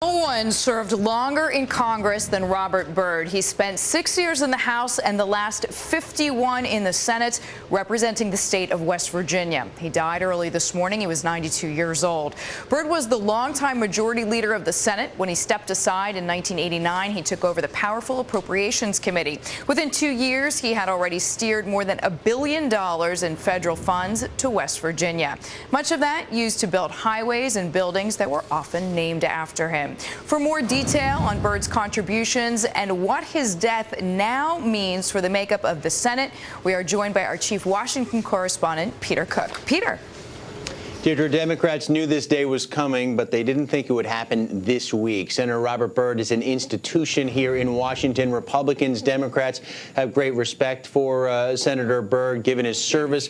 No one served longer in Congress than Robert Byrd. He spent 6 years in the House and the last 51 in the Senate, representing the state of West Virginia. He died early this morning. He was 92 years old. Byrd was the longtime majority leader of the Senate. When he stepped aside in 1989, he took over the powerful Appropriations Committee. Within 2 years, he had already steered more than $1 billion in federal funds to West Virginia. Much of that used to build highways and buildings that were often named after him. For more detail on Byrd's contributions and what his death now means for the makeup of the Senate, we are joined by our chief Washington correspondent, Peter Cook. Peter. Deirdre, Democrats knew this day was coming, but they didn't think it would happen this week. Senator Robert Byrd is an institution here in Washington. Republicans, Democrats have great respect for Senator Byrd, given his service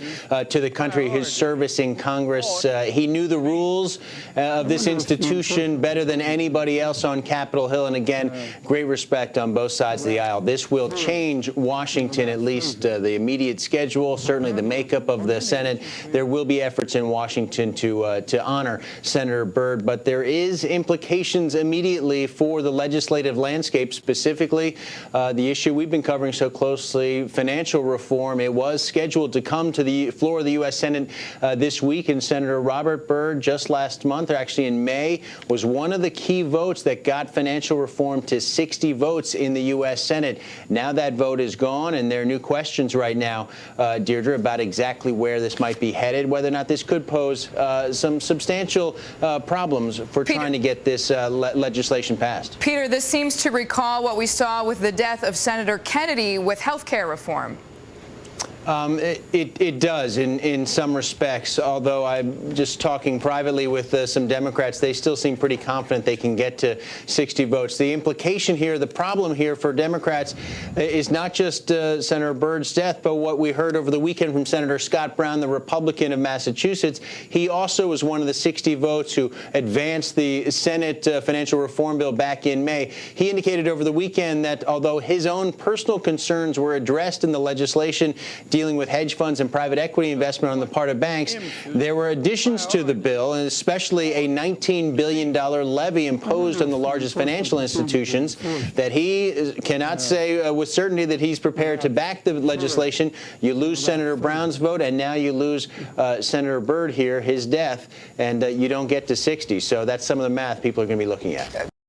to the country, his service in Congress. He knew the rules of this institution better than anybody else on Capitol Hill. And again, great respect on both sides of the aisle. This will change Washington, at least the immediate schedule, certainly the makeup of the Senate. There will be efforts in Washington to honor Senator Byrd, but there is implications immediately for the legislative landscape, specifically the issue we've been covering so closely, financial reform. It was scheduled to come to the floor of the U.S. Senate this week, and Senator Robert Byrd just last month, or actually in May, was one of the key votes that got financial reform to 60 votes in the U.S. Senate. Now that vote is gone, and there are new questions right now, Deirdre, about exactly where this might be headed, whether or not this could pose some substantial problems for trying to get this legislation passed. Peter, this seems to recall what we saw with the death of Senator Kennedy with health care reform. It does in some respects, although I'm just talking privately with some Democrats. They still seem pretty confident they can get to 60 votes. The implication here, the problem here for Democrats is not just Senator Byrd's death, but what we heard over the weekend from Senator Scott Brown, the Republican of Massachusetts. He also was one of the 60 votes who advanced the Senate financial reform bill back in May. He indicated over the weekend that although his own personal concerns were addressed in the legislation dealing with hedge funds and private equity investment on the part of banks, there were additions to the bill, and especially a $19 billion levy imposed on the largest financial institutions, that he cannot say with certainty that he's prepared to back the legislation. You lose Senator Brown's vote, and now you lose Senator Byrd here, his death, and you don't get to 60. So that's some of the math people are going to be looking at.